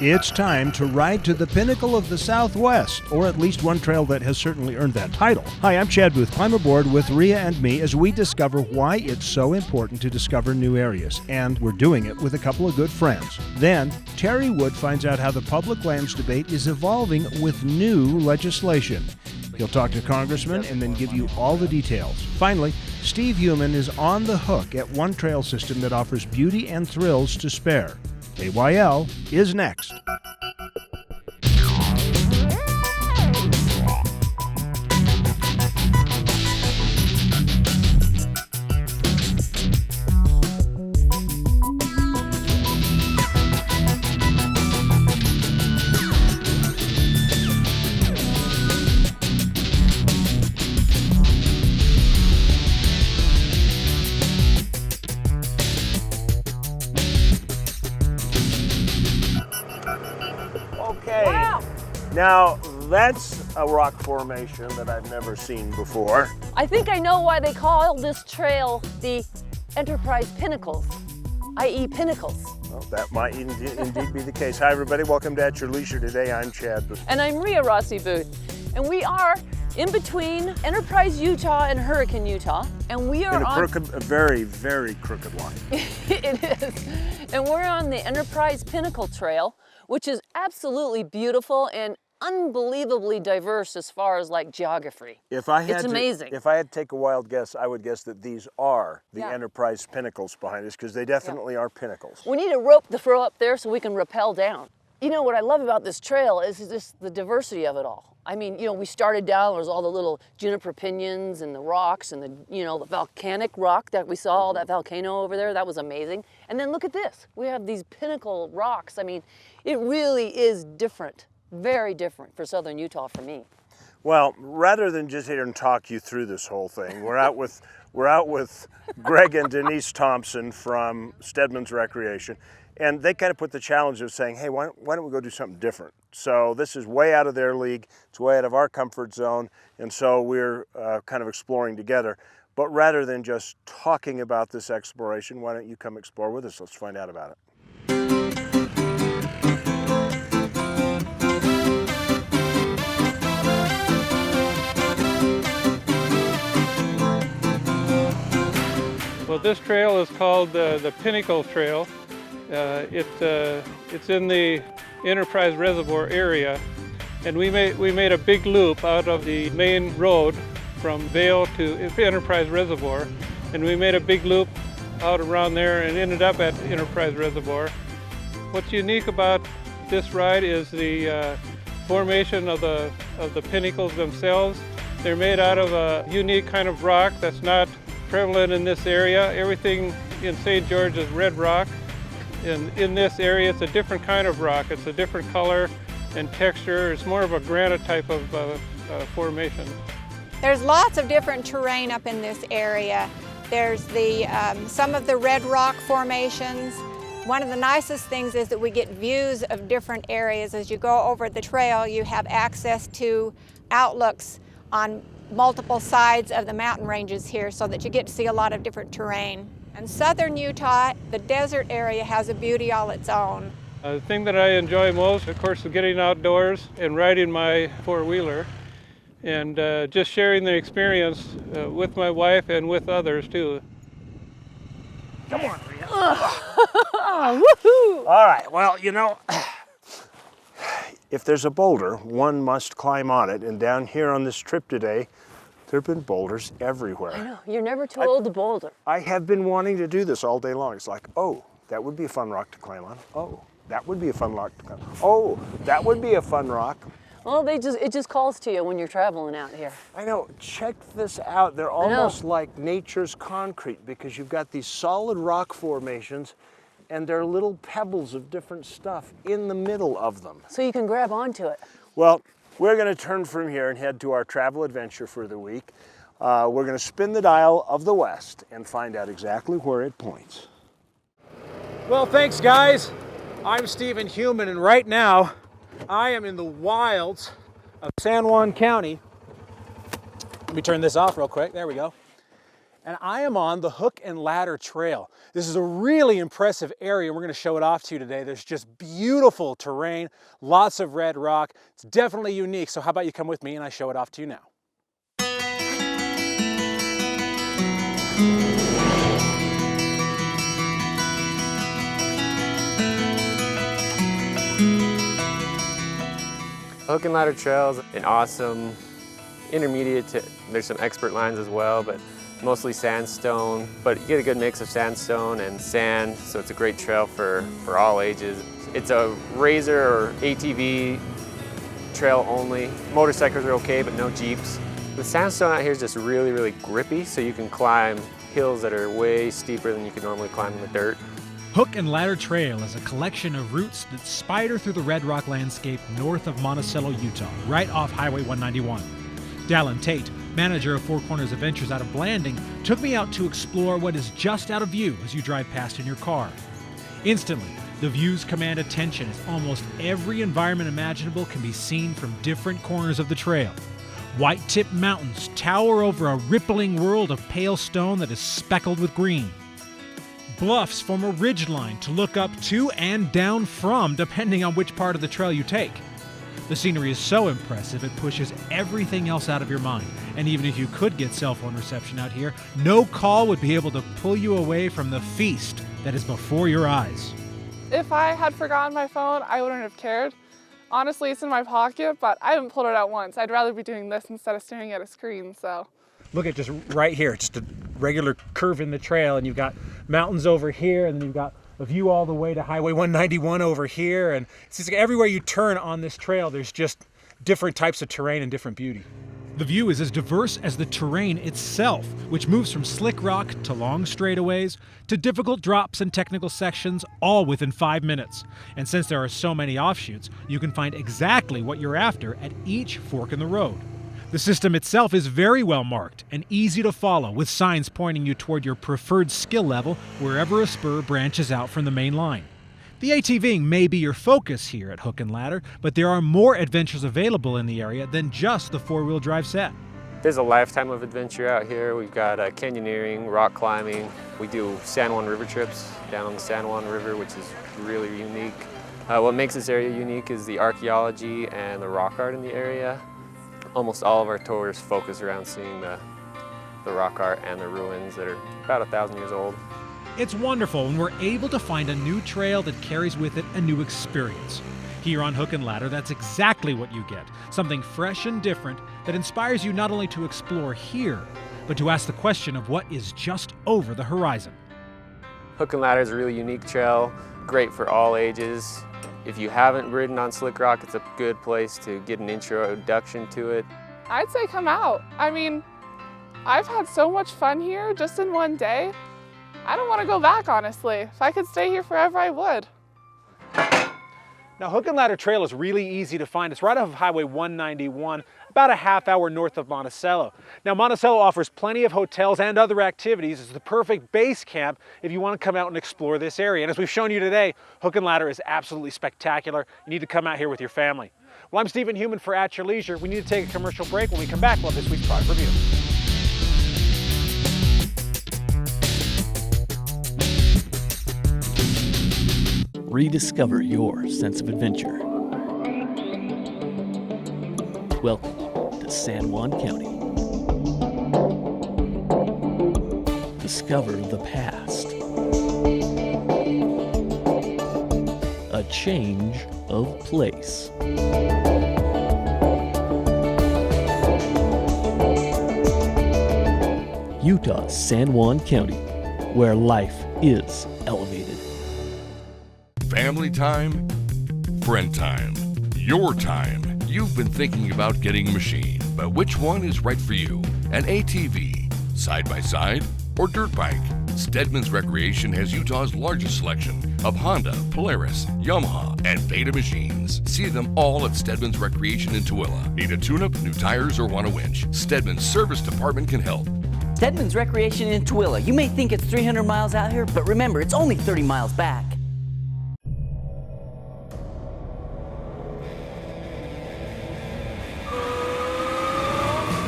It's time to ride to the pinnacle of the Southwest, or at least one trail that has certainly earned that title. Hi, I'm Chad Booth. Climb aboard with Ria and me as we discover why it's so important to discover new areas, and we're doing it with a couple of good friends. Then, Terry Wood finds out how the public lands debate is evolving with new legislation. He'll talk to congressmen and then give you all the details. Finally, Steve Human is on the hook at one trail system that offers beauty and thrills to spare. AYL is next. Now, that's a rock formation that I've never seen before. I think I know why they call this trail the Enterprise Pinnacles, i.e. pinnacles. Well, that might indeed be the case. Hi, everybody. Welcome to At Your Leisure today. I'm Chad Booth. And I'm Ria Rossi Booth. And we are in between Enterprise, Utah and Hurricane, Utah. And we are on a very, very crooked line. It is. And we're on the Enterprise Pinnacle Trail, which is absolutely beautiful and unbelievably diverse as far as like geography. It's amazing. If I had to take a wild guess, I would guess that these are the Enterprise Pinnacles behind us, because they definitely are pinnacles. We need a rope to throw up there so we can rappel down. You know, what I love about this trail is just the diversity of it all. I mean, you know, we started down, there was all the little juniper pinions and the rocks and the, you know, the volcanic rock that we saw, all that volcano over there, that was amazing. And then look at this, we have these pinnacle rocks. I mean, it really is different, very different for southern Utah for me. Well, rather than just here and talk you through this whole thing, we're out with Greg and Denise Thompson from Stedman's Recreation. And they kind of put the challenge of saying, hey, why don't we go do something different? So this is way out of their league. It's way out of our comfort zone. And so we're kind of exploring together. But rather than just talking about this exploration, why don't you come explore with us? Let's find out about it. Well, this trail is called the Pinnacle Trail. It's in the Enterprise Reservoir area, and we made a big loop out of the main road from Vail to Enterprise Reservoir, and we made a big loop out around there and ended up at Enterprise Reservoir. What's unique about this ride is the formation of the pinnacles themselves. They're made out of a unique kind of rock that's not prevalent in this area. Everything in St. George is red rock. In this area, it's a different kind of rock. It's a different color and texture. It's more of a granite type of formation. There's lots of different terrain up in this area. There's some of the red rock formations. One of the nicest things is that we get views of different areas. As you go over the trail, you have access to outlooks on multiple sides of the mountain ranges here so that you get to see a lot of different terrain. In southern Utah, the desert area has a beauty all its own. The thing that I enjoy most, of course, is getting outdoors and riding my four-wheeler and just sharing the experience with my wife and with others too. Come on, Ria. Woohoo! All right, well, you know, if there's a boulder, one must climb on it. And down here on this trip today, there have been boulders everywhere. I know, you're never too old to boulder. I have been wanting to do this all day long. It's like, oh, that would be a fun rock to climb on. Oh, that would be a fun rock to climb on. Oh, that would be a fun rock. Well, it just calls to you when you're traveling out here. I know, check this out. They're almost like nature's concrete, because you've got these solid rock formations and there are little pebbles of different stuff in the middle of them. So you can grab onto it. Well, we're going to turn from here and head to our travel adventure for the week. We're going to spin the dial of the west and find out exactly where it points. Well, thanks guys. I'm Stephen Human, and right now I am in the wilds of San Juan County. Let me turn this off real quick. There we go. and I am on the Hook and Ladder Trail. This is a really impressive area, and we're going to show it off to you today. There's just beautiful terrain, lots of red rock. It's definitely unique, so how about you come with me and I show it off to you now. Hook and Ladder Trail is an awesome intermediate there's some expert lines as well, but mostly sandstone, but you get a good mix of sandstone and sand, so it's a great trail for all ages. It's a RZR or ATV trail only. Motorcycles are okay, but no Jeeps. The sandstone out here is just really, really grippy, so you can climb hills that are way steeper than you can normally climb in the dirt. Hook and Ladder Trail is a collection of routes that spider through the red rock landscape north of Monticello, Utah, right off Highway 191. Dallin Tate, manager of Four Corners Adventures out of Blanding, took me out to explore what is just out of view as you drive past in your car. Instantly, the views command attention as almost every environment imaginable can be seen from different corners of the trail. White-tipped mountains tower over a rippling world of pale stone that is speckled with green. Bluffs form a ridgeline to look up to and down from, depending on which part of the trail you take. The scenery is so impressive it pushes everything else out of your mind, and even if you could get cell phone reception out here, no call would be able to pull you away from the feast that is before your eyes. If I had forgotten my phone, I wouldn't have cared. Honestly, it's in my pocket, but I haven't pulled it out once. I'd rather be doing this instead of staring at a screen, so. Look at just right here, just a regular curve in the trail, and you've got mountains over here, and then you've got a view all the way to Highway 191 over here, and it's just like everywhere you turn on this trail, there's just different types of terrain and different beauty. The view is as diverse as the terrain itself, which moves from slick rock to long straightaways to difficult drops and technical sections, all within 5 minutes. And since there are so many offshoots, you can find exactly what you're after at each fork in the road. The system itself is very well marked and easy to follow, with signs pointing you toward your preferred skill level wherever a spur branches out from the main line. The ATVing may be your focus here at Hook and Ladder, but there are more adventures available in the area than just the four-wheel drive set. There's a lifetime of adventure out here. We've got canyoneering, rock climbing. We do San Juan River trips down on the San Juan River, which is really unique. What makes this area unique is the archaeology and the rock art in the area. Almost all of our tours focus around seeing the rock art and the ruins that are about 1,000 years old. It's wonderful when we're able to find a new trail that carries with it a new experience. Here on Hook and Ladder, that's exactly what you get. Something fresh and different that inspires you not only to explore here, but to ask the question of what is just over the horizon. Hook and Ladder is a really unique trail, great for all ages. If you haven't ridden on slick rock, it's a good place to get an introduction to it. I'd say come out. I mean, I've had so much fun here just in one day. I don't want to go back, honestly. If I could stay here forever, I would. Now, Hook and Ladder Trail is really easy to find. It's right off of Highway 191, about a half hour north of Monticello. Now, Monticello offers plenty of hotels and other activities. It's the perfect base camp if you want to come out and explore this area. And as we've shown you today, Hook and Ladder is absolutely spectacular. You need to come out here with your family. Well, I'm Stephen Human for At Your Leisure. We need to take a commercial break. When we come back, we'll have this week's product review. Rediscover your sense of adventure. Welcome to San Juan County. Discover the past. A change of place. Utah's San Juan County, where life is elevated. Family time, friend time, your time. You've been thinking about getting a machine, but which one is right for you? An ATV, side-by-side, or dirt bike? Stedman's Recreation has Utah's largest selection of Honda, Polaris, Yamaha, and Beta machines. See them all at Stedman's Recreation in Tooele. Need a tune-up, new tires, or want a winch? Stedman's Service Department can help. Stedman's Recreation in Tooele. You may think it's 300 miles out here, but remember, it's only 30 miles back.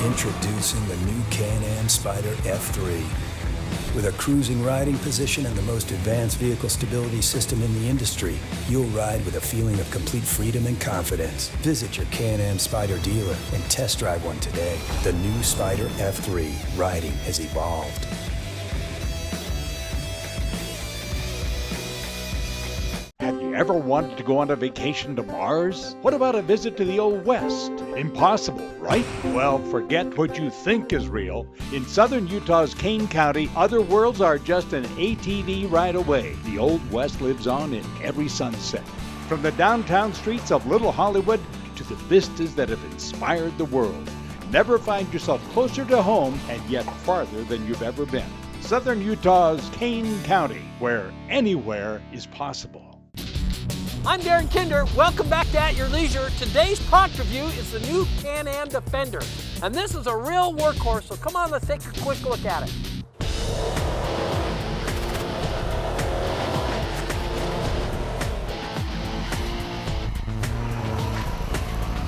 Introducing the new Can-Am Spyder F3. With a cruising riding position and the most advanced vehicle stability system in the industry, you'll ride with a feeling of complete freedom and confidence. Visit your Can-Am Spyder dealer and test drive one today. The new Spyder F3. Riding has evolved. Have you ever wanted to go on a vacation to Mars? What about a visit to the Old West? Impossible, right? Well, forget what you think is real. In southern Utah's Kane County, other worlds are just an ATV ride away. The Old West lives on in every sunset. From the downtown streets of Little Hollywood to the vistas that have inspired the world. Never find yourself closer to home and yet farther than you've ever been. Southern Utah's Kane County, where anywhere is possible. I'm Darren Kinder. Welcome back to At Your Leisure. Today's product review is the new Can-Am Defender. And this is a real workhorse, so come on, let's take a quick look at it.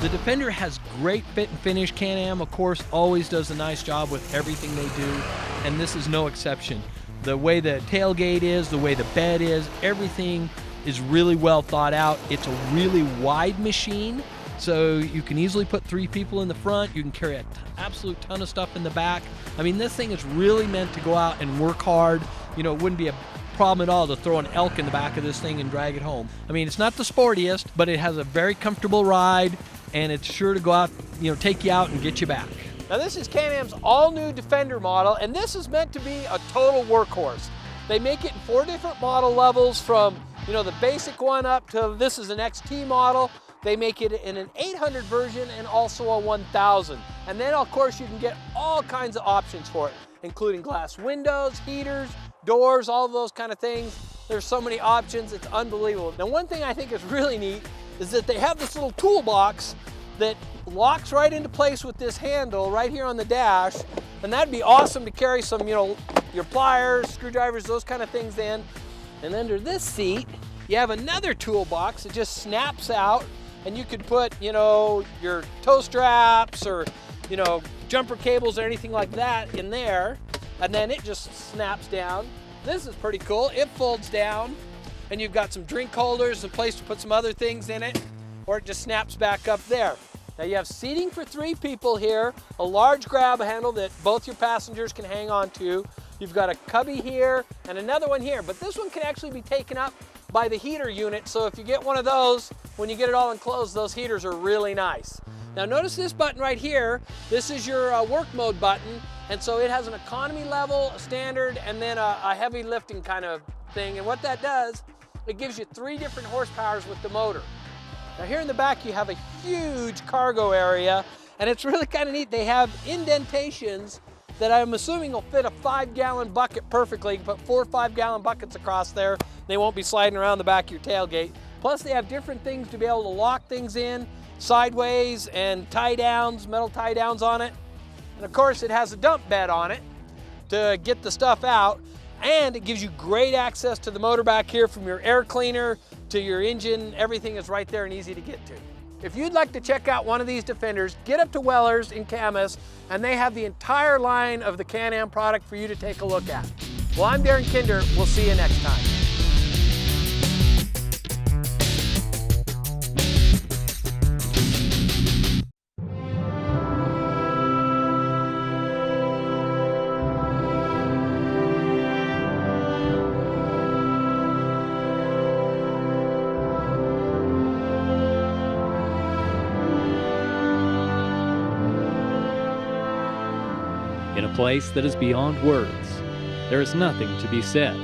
The Defender has great fit and finish. Can-Am, of course, always does a nice job with everything they do, and this is no exception. The way the tailgate is, the way the bed is, everything is really well thought out. It's a really wide machine, so you can easily put 3 people in the front. You can carry an absolute ton of stuff in the back. I mean, this thing is really meant to go out and work hard. You know, it wouldn't be a problem at all to throw an elk in the back of this thing and drag it home. I mean, it's not the sportiest, but it has a very comfortable ride, and it's sure to go out, you know, take you out and get you back. Now this is Can-Am's all-new Defender model, and this is meant to be a total workhorse. They make it in 4 different model levels, from the basic one up to this is an XT model. They make it in an 800 version and also a 1000. And then of course you can get all kinds of options for it, including glass windows, heaters, doors, all of those kind of things. There's so many options, it's unbelievable. Now one thing I think is really neat is that they have this little toolbox that locks right into place with this handle right here on the dash. And that'd be awesome to carry some, your pliers, screwdrivers, those kind of things in. And under this seat, you have another toolbox that just snaps out, and you could put, your toe straps or, jumper cables or anything like that in there, and then it just snaps down. This is pretty cool. It folds down, and you've got some drink holders, a place to put some other things in it, or it just snaps back up there. Now you have seating for 3 people here, a large grab handle that both your passengers can hang on to. You've got a cubby here and another one here, but this one can actually be taken up by the heater unit, so if you get one of those, when you get it all enclosed, those heaters are really nice. Now notice this button right here. This is your work mode button, and so it has an economy level, a standard, and then a heavy lifting kind of thing. And what that does, it gives you 3 different horsepowers with the motor. Now here in the back you have a huge cargo area, and it's really kind of neat. They have indentations that I'm assuming will fit a 5-gallon bucket perfectly. You can put 4 5-gallon buckets across there. They won't be sliding around the back of your tailgate. Plus they have different things to be able to lock things in sideways and tie downs, metal tie downs on it. And of course it has a dump bed on it to get the stuff out. And it gives you great access to the motor back here, from your air cleaner to your engine. Everything is right there and easy to get to. If you'd like to check out one of these Defenders, get up to Weller's in Camas, and they have the entire line of the Can-Am product for you to take a look at. Well, I'm Darren Kinder. We'll see you next time. In a place that is beyond words, there is nothing to be said,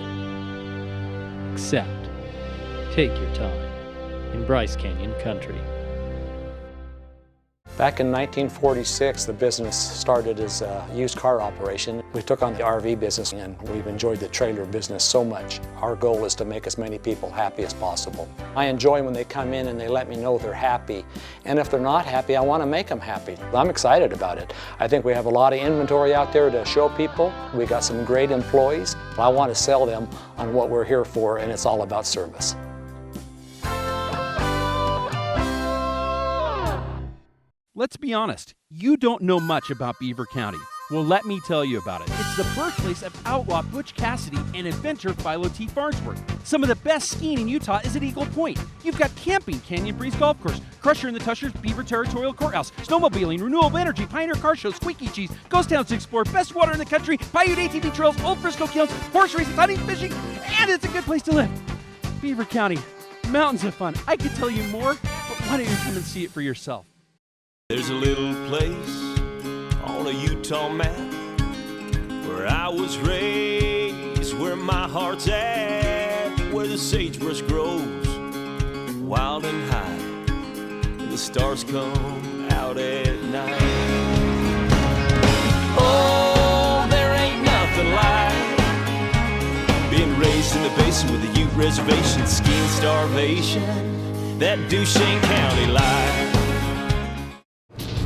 except take your time in Bryce Canyon country. Back in 1946, the business started as a used car operation. We took on the RV business, and we've enjoyed the trailer business so much. Our goal is to make as many people happy as possible. I enjoy when they come in and they let me know they're happy. And if they're not happy, I want to make them happy. I'm excited about it. I think we have a lot of inventory out there to show people. We got some great employees. I want to sell them on what we're here for, and it's all about service. Let's be honest, you don't know much about Beaver County. Well, let me tell you about it. It's the birthplace of outlaw Butch Cassidy and inventor Philo T. Farnsworth. Some of the best skiing in Utah is at Eagle Point. You've got camping, Canyon Breeze Golf Course, Crusher and the Tushers, Beaver Territorial Courthouse, snowmobiling, renewable energy, Pioneer Car Show, Squeaky Cheese, Ghost Towns to explore, best water in the country, Paiute ATV trails, Old Frisco Kilns, horse races, hunting, fishing, and it's a good place to live. Beaver County, mountains of fun. I could tell you more, but why don't you come and see it for yourself? There's a little place on a Utah map where I was raised, where my heart's at, where the sagebrush grows wild and high, and the stars come out at night. Oh, there ain't nothing like being raised in the basin with a Ute reservation, skiing starvation, that Duchesne County life.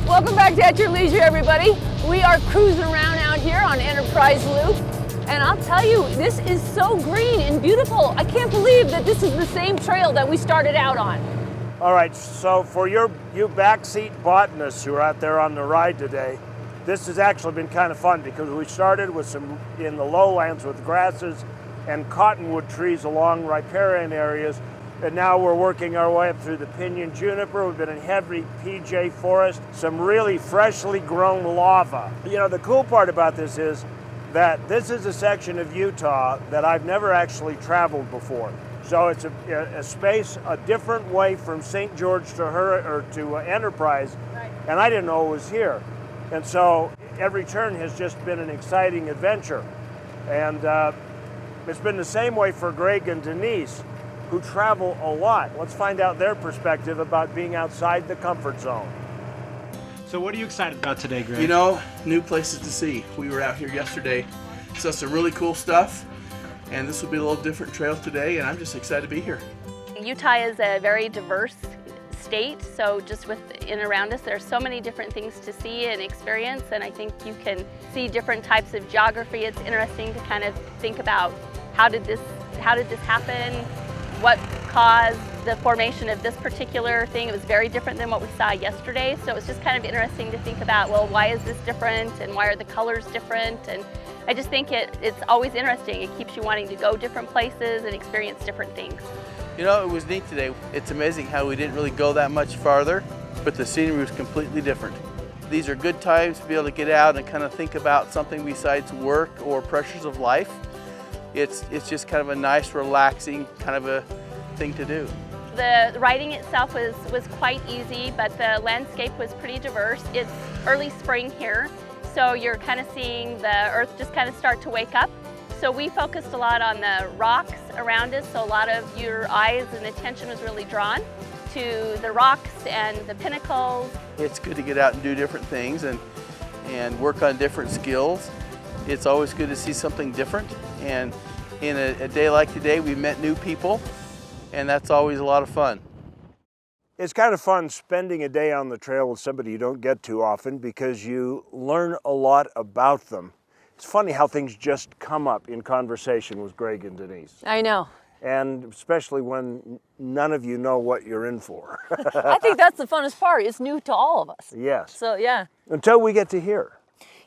Welcome back to At Your Leisure, everybody. We are cruising around out here on Enterprise Loop, and I'll tell you, this is so green and beautiful. I can't believe that this is the same trail that we started out on. All right, so for you backseat botanists who are out there on the ride today, this has actually been kind of fun because we started with some in the lowlands with grasses and cottonwood trees along riparian areas. And now we're working our way up through the pinyon juniper. We've been in heavy PJ forest, some really freshly grown lava. You know, the cool part about this is that this is a section of Utah that I've never actually traveled before. So it's a space a different way from St. George to Enterprise, right. And I didn't know it was here. And so every turn has just been an exciting adventure. And it's been the same way for Greg and Denise, who travel a lot. Let's find out their perspective about being outside the comfort zone. So what are you excited about today, Greg? You know, new places to see. We were out here yesterday, saw some really cool stuff, and this will be a little different trail today, and I'm just excited to be here. Utah is a very diverse state, so just in around us there's so many different things to see and experience, and I think you can see different types of geography. It's interesting to kind of think about how did this happen? What caused the formation of this particular thing? It was very different than what we saw yesterday, so it was just kind of interesting to think about, well, why is this different and why are the colors different? And I just think it's always interesting. It keeps you wanting to go different places and experience different things. You know, it was neat today. It's amazing how we didn't really go that much farther, but the scenery was completely different. These are good times to be able to get out and kind of think about something besides work or pressures of life. It's just kind of a nice, relaxing kind of a thing to do. The riding itself was quite easy, but the landscape was pretty diverse. It's early spring here, so you're kind of seeing the earth just kind of start to wake up. So we focused a lot on the rocks around us, so a lot of your eyes and attention was really drawn to the rocks and the pinnacles. It's good to get out and do different things and work on different skills. It's always good to see something different, and in a day like today we met new people, and that's always a lot of fun. It's kind of fun spending a day on the trail with somebody you don't get too often because you learn a lot about them. It's funny how things just come up in conversation with Greg and Denise. I know. And especially when none of you know what you're in for. I think that's the funnest part. It's new to all of us. Yes. So, yeah. Until we get to here.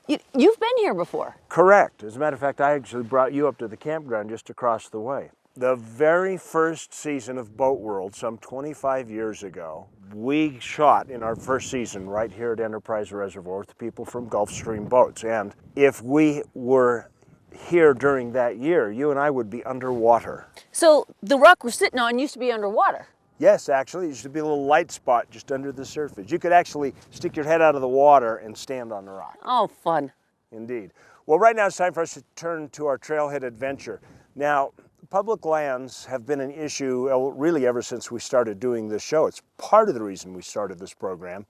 You've been here before. Correct. As a matter of fact, I actually brought you up to the campground just across the way. The very first season of Boat World, some 25 years ago, we shot in our first season right here at Enterprise Reservoir with people from Gulfstream Boats. And if we were here during that year, you and I would be underwater. So the rock we're sitting on used to be underwater? Yes, actually, it used to be a little light spot just under the surface. You could actually stick your head out of the water and stand on the rock. Oh, fun. Indeed. Well, right now it's time for us to turn to our trailhead adventure. Now, public lands have been an issue really ever since we started doing this show. It's part of the reason we started this program,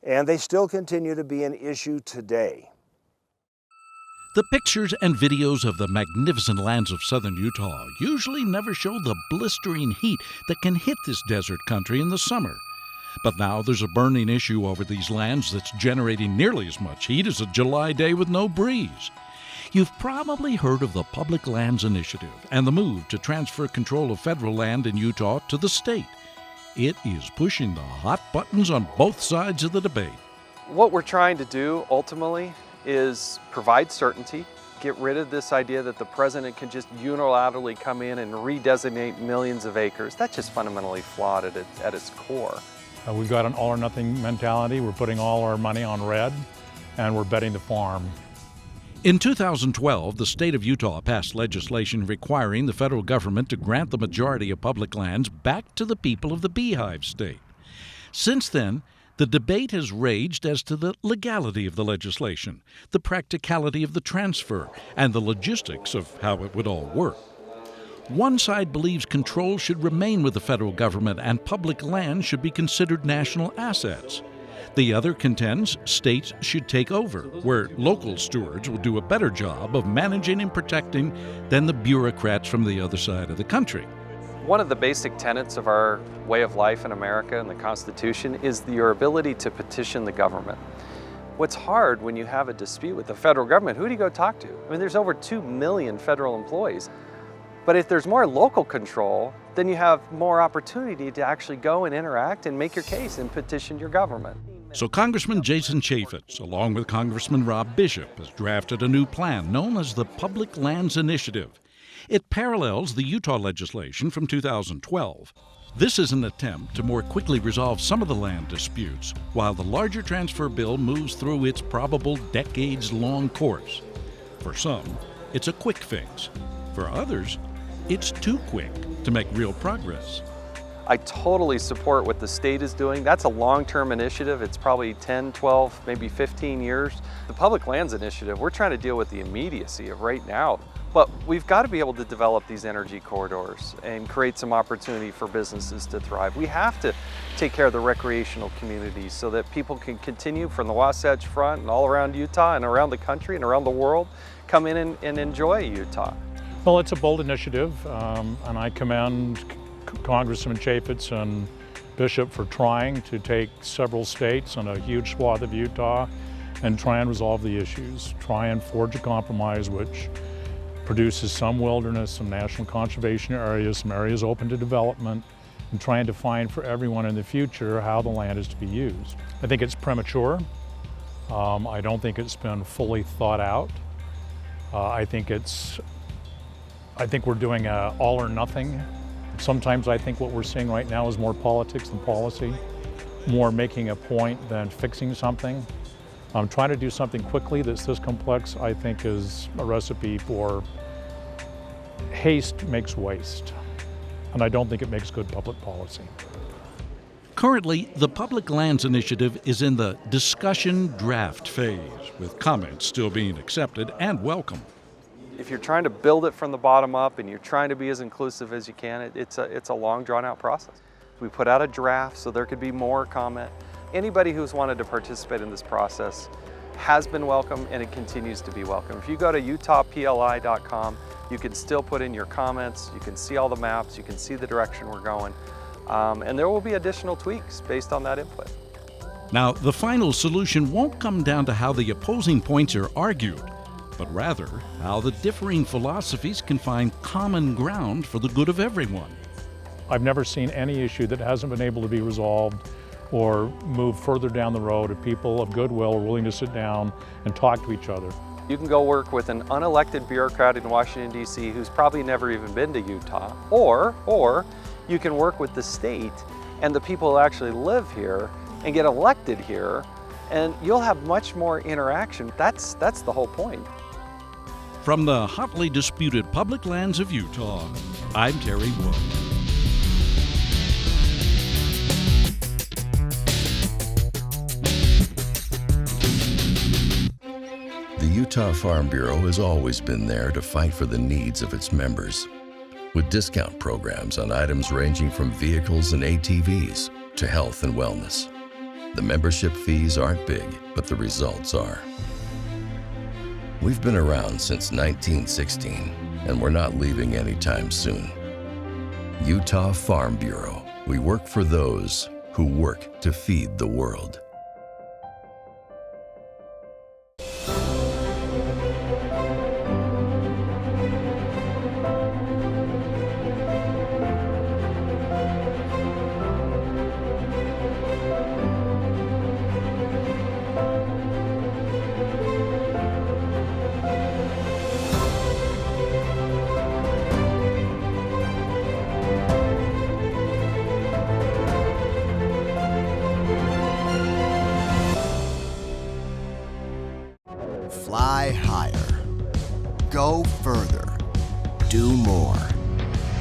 and they still continue to be an issue today. The pictures and videos of the magnificent lands of southern Utah usually never show the blistering heat that can hit this desert country in the summer. But now there's a burning issue over these lands that's generating nearly as much heat as a July day with no breeze. You've probably heard of the Public Lands Initiative and the move to transfer control of federal land in Utah to the state. It is pushing the hot buttons on both sides of the debate. What we're trying to do ultimately is provide certainty, get rid of this idea that the president can just unilaterally come in and redesignate millions of acres. That's just fundamentally flawed at its core. We've got an all or nothing mentality. We're putting all our money on red, and we're betting the farm. In 2012, the state of Utah passed legislation requiring the federal government to grant the majority of public lands back to the people of the Beehive State. Since then, the debate has raged as to the legality of the legislation, the practicality of the transfer, and the logistics of how it would all work. One side believes control should remain with the federal government and public land should be considered national assets. The other contends states should take over, where local stewards will do a better job of managing and protecting than the bureaucrats from the other side of the country. One of the basic tenets of our way of life in America and the Constitution is your ability to petition the government. What's hard when you have a dispute with the federal government, who do you go talk to? I mean, there's over 2 million federal employees. But if there's more local control, then you have more opportunity to actually go and interact and make your case and petition your government. So Congressman Jason Chaffetz, along with Congressman Rob Bishop, has drafted a new plan known as the Public Lands Initiative. It parallels the Utah legislation from 2012. This is an attempt to more quickly resolve some of the land disputes, while the larger transfer bill moves through its probable decades-long course. For some, it's a quick fix. For others, it's too quick to make real progress. I totally support what the state is doing. That's a long-term initiative. It's probably 10, 12, maybe 15 years. The Public Lands Initiative, we're trying to deal with the immediacy of right now. But we've got to be able to develop these energy corridors and create some opportunity for businesses to thrive. We have to take care of the recreational communities so that people can continue from the Wasatch Front and all around Utah and around the country and around the world, come in and enjoy Utah. Well, it's a bold initiative, and I commend Congressman Chaffetz and Bishop for trying to take several states and a huge swath of Utah and try and resolve the issues, try and forge a compromise which produces some wilderness, some national conservation areas, some areas open to development, and trying to define for everyone in the future how the land is to be used. I think it's premature. I don't think it's been fully thought out. I think we're doing all or nothing. Sometimes I think what we're seeing right now is more politics than policy, more making a point than fixing something. Trying to do something quickly that's this complex, I think, is a recipe for haste makes waste. And I don't think it makes good public policy. Currently, the Public Lands Initiative is in the discussion draft phase, with comments still being accepted and welcome. If you're trying to build it from the bottom up and you're trying to be as inclusive as you can, it's a long, drawn-out process. We put out a draft so there could be more comment. Anybody who's wanted to participate in this process has been welcome, and it continues to be welcome. If you go to utahpli.com, you can still put in your comments, you can see all the maps, you can see the direction we're going, and there will be additional tweaks based on that input. Now, the final solution won't come down to how the opposing points are argued, but rather how the differing philosophies can find common ground for the good of everyone. I've never seen any issue that hasn't been able to be resolved or move further down the road if people of goodwill are willing to sit down and talk to each other. You can go work with an unelected bureaucrat in Washington, D.C. who's probably never even been to Utah, or you can work with the state and the people who actually live here and get elected here, and you'll have much more interaction. That's the whole point. From the hotly disputed public lands of Utah, I'm Terry Wood. The Utah Farm Bureau has always been there to fight for the needs of its members, with discount programs on items ranging from vehicles and ATVs to health and wellness. The membership fees aren't big, but the results are. We've been around since 1916, and we're not leaving anytime soon. Utah Farm Bureau. We work for those who work to feed the world. Fly higher. Go further. Do more.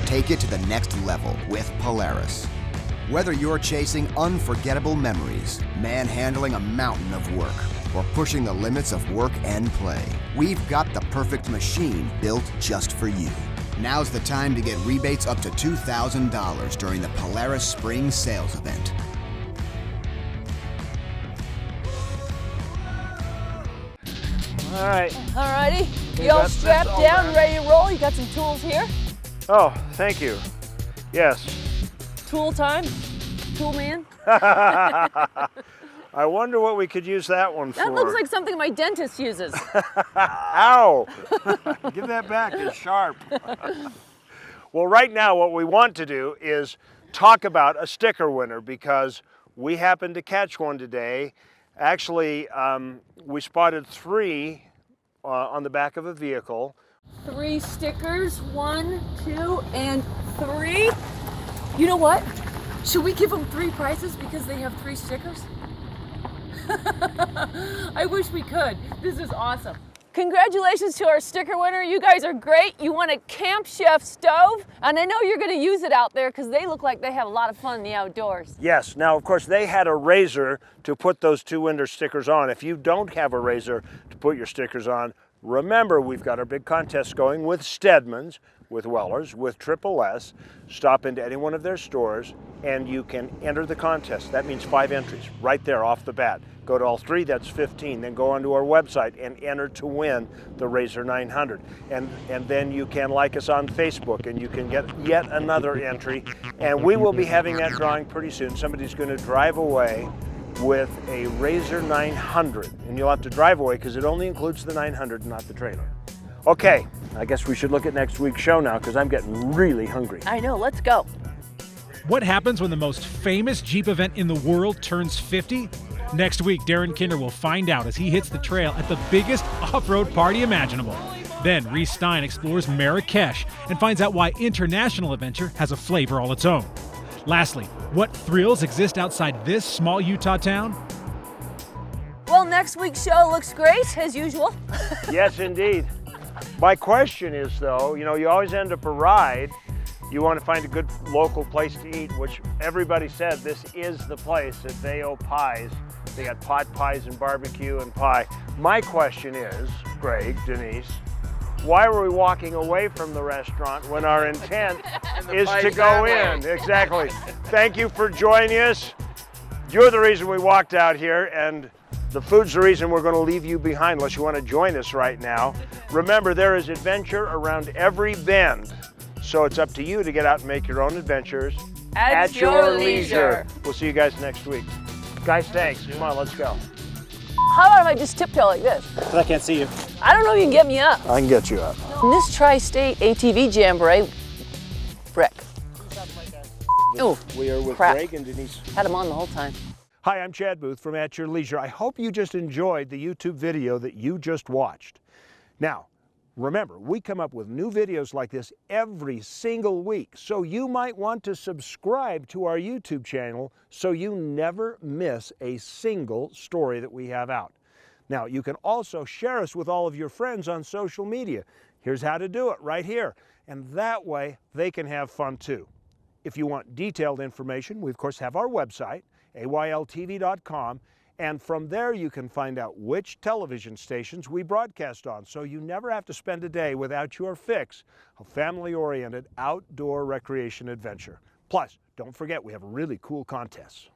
Take it to the next level with Polaris. Whether you're chasing unforgettable memories, manhandling a mountain of work, or pushing the limits of work and play, we've got the perfect machine built just for you. Now's the time to get rebates up to $2,000 during the Polaris Spring Sales Event. All right. Alrighty, you all strapped down, ready to roll? You got some tools here? Oh, thank you. Yes. Tool time? Tool man? I wonder what we could use that one for. That looks like something my dentist uses. Ow! Give that back, it's sharp. Well, right now what we want to do is talk about a sticker winner because we happened to catch one today. Actually, we spotted 3 on the back of a vehicle. 3 stickers, 1, 2, and 3. You know what? Should we give them 3 prizes because they have 3 stickers? I wish we could. This is awesome. Congratulations to our sticker winner. You guys are great. You won a Camp Chef stove, and I know you're going to use it out there because they look like they have a lot of fun in the outdoors. Yes. Now, of course, they had a razor to put those 2 winter stickers on. If you don't have a razor to put your stickers on, remember, we've got our big contest going with Stedman's, with Weller's, with Triple S. Stop into any one of their stores and you can enter the contest. That means 5 entries right there off the bat. Go to all 3, that's 15. Then go onto our website and enter to win the Razor 900. And then you can like us on Facebook and you can get yet another entry. And we will be having that drawing pretty soon. Somebody's going to drive away with a Razor 900. And you'll have to drive away because it only includes the 900, not the trailer. Okay, I guess we should look at next week's show now because I'm getting really hungry. I know, let's go. What happens when the most famous Jeep event in the world turns 50? Next week, Darren Kinder will find out as he hits the trail at the biggest off-road party imaginable. Then Reese Stein explores Marrakesh and finds out why international adventure has a flavor all its own. Lastly, what thrills exist outside this small Utah town? Well, next week's show looks great, as usual. Yes, indeed. My question is, though, you always end up a ride. You want to find a good local place to eat, which everybody said this is the place at Veo Pies. They got pot pies and barbecue and pie. My question is, Greg, Denise, why were we walking away from the restaurant when our intent is to go in? Exactly. Thank you for joining us. You're the reason we walked out here, and the food's the reason we're going to leave you behind unless you want to join us right now. Remember, there is adventure around every bend. So it's up to you to get out and make your own adventures at your leisure. We'll see you guys next week. Guys, thanks. Come on, let's go. How about if I just tiptoe like this? I can't see you. I don't know if you can get me up. I can get you up. In this tri-state ATV jamboree, Rick. Oh, we are with crap. Greg and Denise. Had him on the whole time. Hi, I'm Chad Booth from At Your Leisure. I hope you just enjoyed the YouTube video that you just watched. Now, remember, we come up with new videos like this every single week, so you might want to subscribe to our YouTube channel so you never miss a single story that we have out. Now, you can also share us with all of your friends on social media. Here's how to do it right here, and that way they can have fun too. If you want detailed information, we of course have our website, AYLTV.com, and from there you can find out which television stations we broadcast on, so you never have to spend a day without your fix of family-oriented outdoor recreation adventure. Plus, don't forget we have really cool contests.